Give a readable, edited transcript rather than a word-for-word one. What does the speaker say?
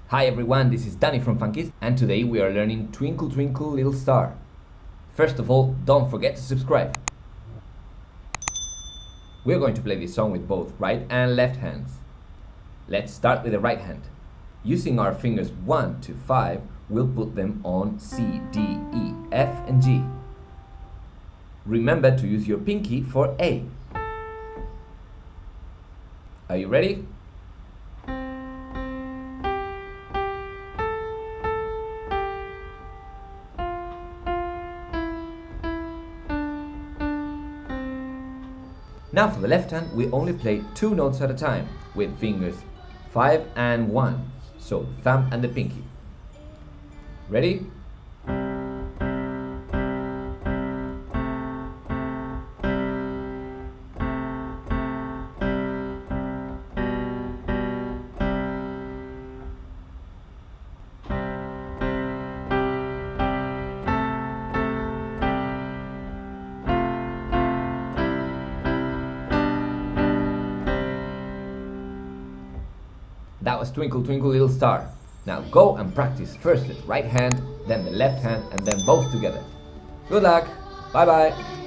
Hi everyone, this is Dani from Fun-Keys, and today we are learning Twinkle Twinkle Little Star. First of all, don't forget to subscribe. We're going to play this song with both right and left hands. Let's start with the right hand. Using our fingers 1 to 5, we'll put them on C, D, E, F and G. Remember to use your pinky for A. Are you ready? Now for the left hand, we only play 2 notes at a time with fingers 5 and 1, so thumb and the pinky. Ready? That was Twinkle Twinkle Little Star. Now go and practice first the right hand, then the left hand, and then both together. Good luck! Bye bye!